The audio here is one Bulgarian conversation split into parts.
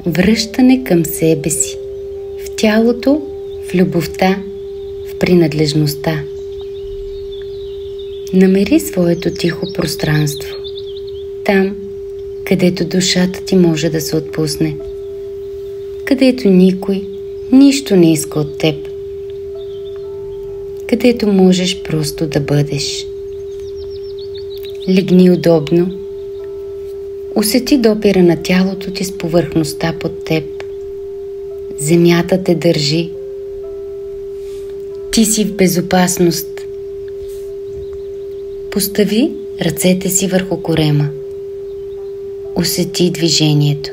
Връщане към себе си, в тялото, в любовта, в принадлежността. Намери своето тихо пространство, там, където душата ти може да се отпусне, където никой, нищо не иска от теб, където можеш просто да бъдеш. Легни удобно, усети допира на тялото ти с повърхността под теб. Земята те държи. Ти си в безопасност. Постави ръцете си върху корема. Усети движението.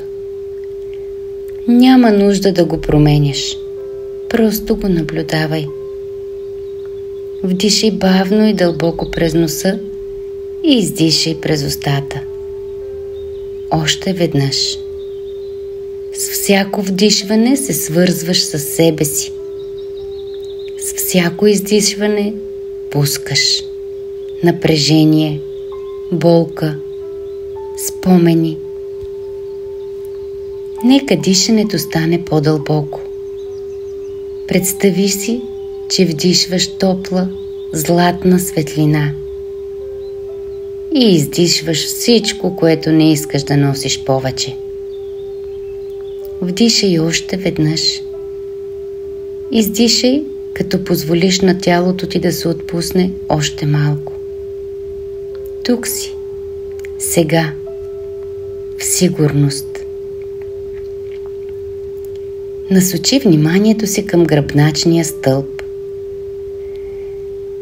Няма нужда да го променяш. Просто го наблюдавай. Вдишай бавно и дълбоко през носа и издишай през устата. Още веднъж. С всяко вдишване се свързваш със себе си. С всяко издишване пускаш напрежение, болка, спомени. Нека дишането стане по-дълбоко. Представи си, че вдишваш топла, златна светлина и издишваш всичко, което не искаш да носиш повече. Вдишай още веднъж. Издишай, като позволиш на тялото ти да се отпусне още малко. Тук си, сега, в сигурност. Насочи вниманието си към гръбначния стълб.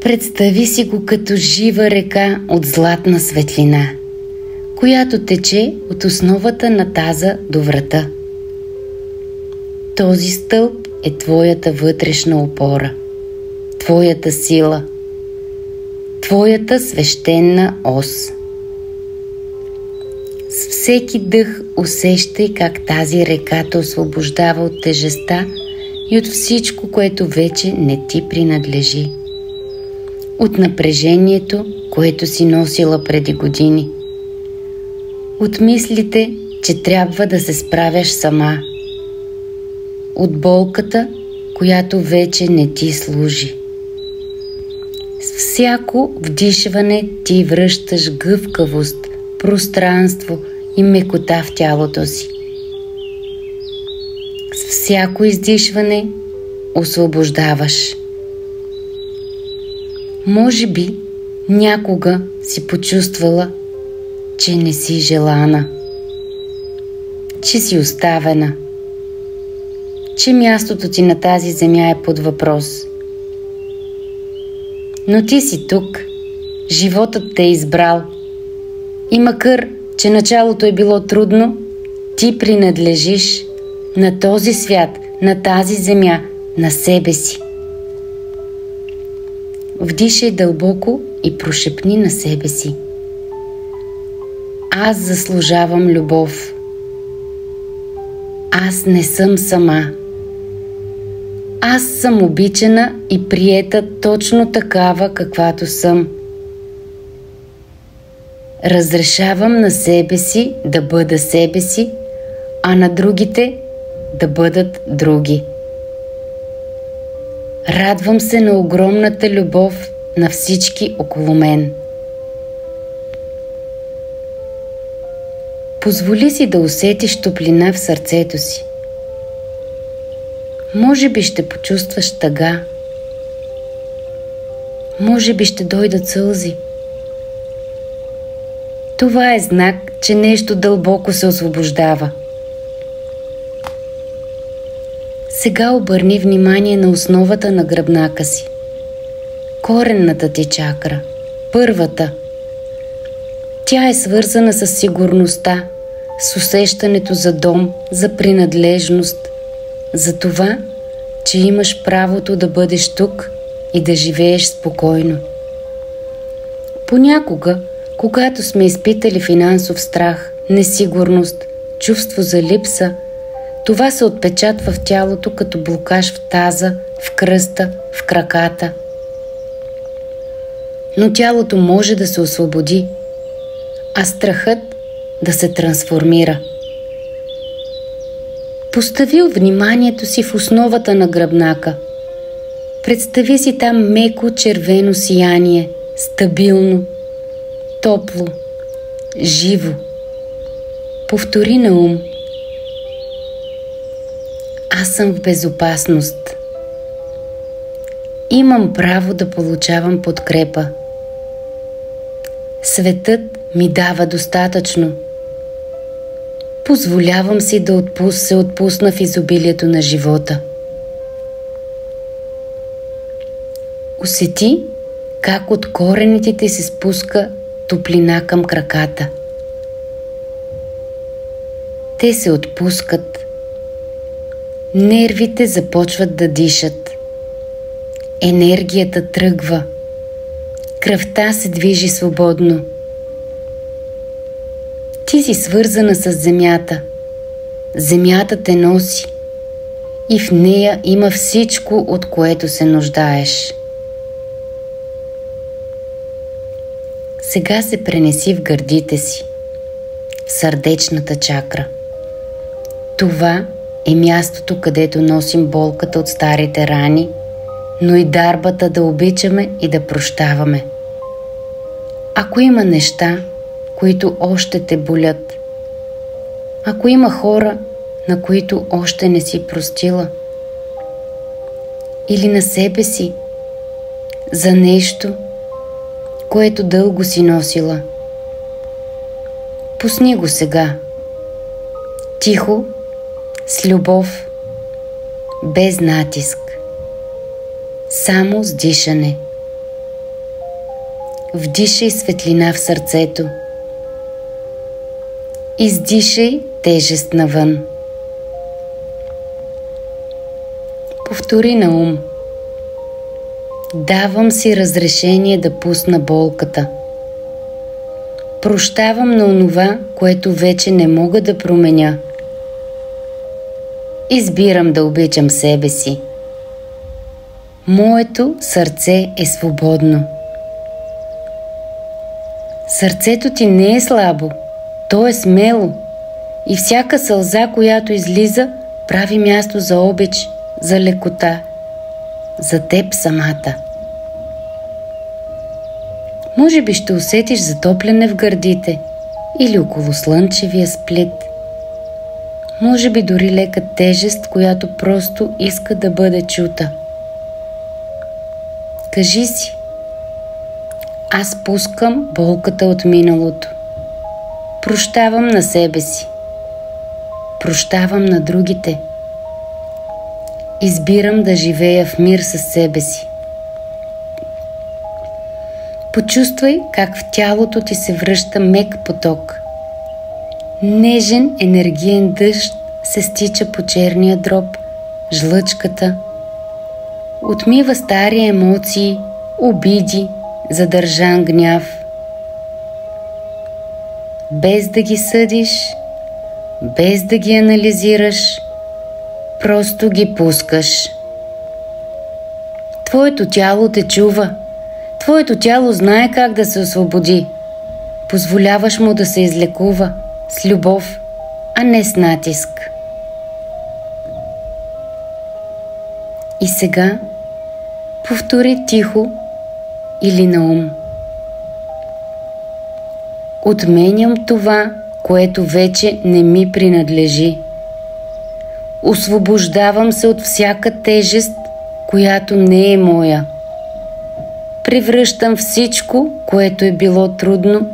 Представи си го като жива река от златна светлина, която тече от основата на таза до врата. Този стълб е твоята вътрешна опора, твоята сила, твоята свещена ос. С всеки дъх усещай как тази река те освобождава от тежестта и от всичко, което вече не ти принадлежи. От напрежението, което си носила преди години. От мислите, че трябва да се справяш сама. От болката, която вече не ти служи. С всяко вдишване ти връщаш гъвкавост, пространство и мекота в тялото си. С всяко издишване освобождаваш. Може би някога си почувствала, че не си желана, че си оставена, че мястото ти на тази земя е под въпрос. Но ти си тук, животът те е избрал и макар, че началото е било трудно, ти принадлежиш на този свят, на тази земя, на себе си. Вдишай дълбоко и прошепни на себе си: аз заслужавам любов. Аз не съм сама. Аз съм обичана и приета точно такава, каквато съм. Разрешавам на себе си да бъда себе си, а на другите да бъдат други. Радвам се на огромната любов на всички около мен. Позволи си да усетиш топлина в сърцето си. Може би ще почувстваш тъга. Може би ще дойдат сълзи. Това е знак, че нещо дълбоко се освобождава. Сега обърни внимание на основата на гръбнака си. Коренната ти чакра, първата. Тя е свързана с сигурността, с усещането за дом, за принадлежност, за това, че имаш правото да бъдеш тук и да живееш спокойно. Понякога, когато сме изпитали финансов страх, несигурност, чувство за липса, това се отпечатва в тялото като блокаж в таза, в кръста, в краката. Но тялото може да се освободи, а страхът да се трансформира. Поставил вниманието си в основата на гръбнака. Представи си там меко червено сияние, стабилно, топло, живо. Повтори на ум: аз съм в безопасност. Имам право да получавам подкрепа. Светът ми дава достатъчно. Позволявам си да се отпусна в изобилието на живота. Усети как от корените ти се спуска топлина към краката. Те се отпускат. Нервите започват да дишат. Енергията тръгва. Кръвта се движи свободно. Ти си свързана с земята. Земята те носи. И в нея има всичко, от което се нуждаеш. Сега се пренеси в гърдите си, в сърдечната чакра. Това е мястото, където носим болката от старите рани, но и дарбата да обичаме и да прощаваме. Ако има неща, които още те болят, ако има хора, на които още не си простила, или на себе си, за нещо, което дълго си носила, пусни го сега, тихо, с любов, без натиск, само с дишане. Вдишай светлина в сърцето. Издишай тежест навън. Повтори на ум: давам си разрешение да пусна болката. Прощавам на онова, което вече не мога да променя. Избирам да обичам себе си. Моето сърце е свободно. Сърцето ти не е слабо, то е смело. И всяка сълза, която излиза, прави място за обич, за лекота, за теб самата. Може би ще усетиш затопляне в гърдите или около слънчевия сплит. Може би дори лека тежест, която просто иска да бъде чута. Кажи си: аз пускам болката от миналото. Прощавам на себе си. Прощавам на другите. Избирам да живея в мир със себе си. Почувствай как в тялото ти се връща мек поток. Нежен енергиен дъжд се стича по черния дроб, жлъчката. Отмива стари емоции, обиди, задържан гняв. Без да ги съдиш, без да ги анализираш, просто ги пускаш. Твоето тяло те чува. Твоето тяло знае как да се освободи. Позволяваш му да се излекува с любов, а не с натиск. И сега повтори тихо или на ум: отменям това, което вече не ми принадлежи. Освобождавам се от всяка тежест, която не е моя. Превръщам всичко, което е било трудно,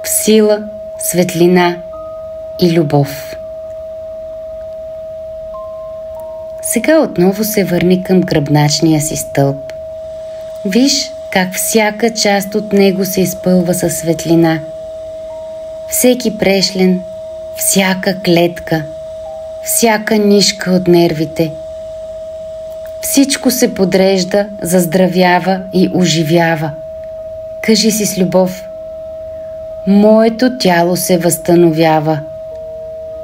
в сила, светлина и любов. Сега отново се върни към гръбначния си стълб. Виж как всяка част от него се изпълва със светлина. Всеки прешлен, всяка клетка, всяка нишка от нервите. Всичко се подрежда, заздравява и оживява. Кажи си с любов: моето тяло се възстановява.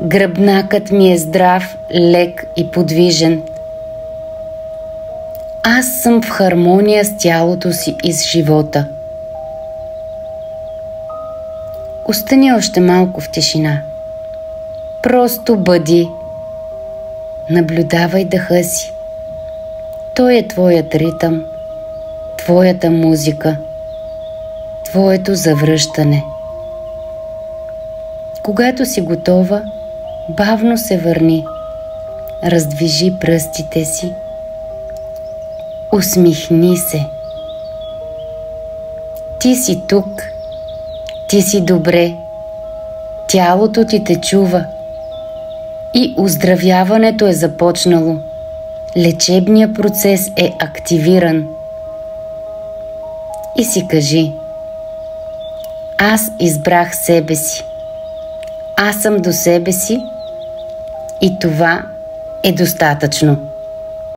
Гръбнакът ми е здрав, лек и подвижен. Аз съм в хармония с тялото си и с живота. Остани още малко в тишина. Просто бъди. Наблюдавай дъха си. Той е твоят ритъм, твоята музика, твоето завръщане. Когато си готова, бавно се върни, раздвижи пръстите си, усмихни се. Ти си тук, ти си добре, тялото ти те чува и оздравяването е започнало. Лечебният процес е активиран. И си кажи: аз избрах себе си. Аз съм до себе си и това е достатъчно.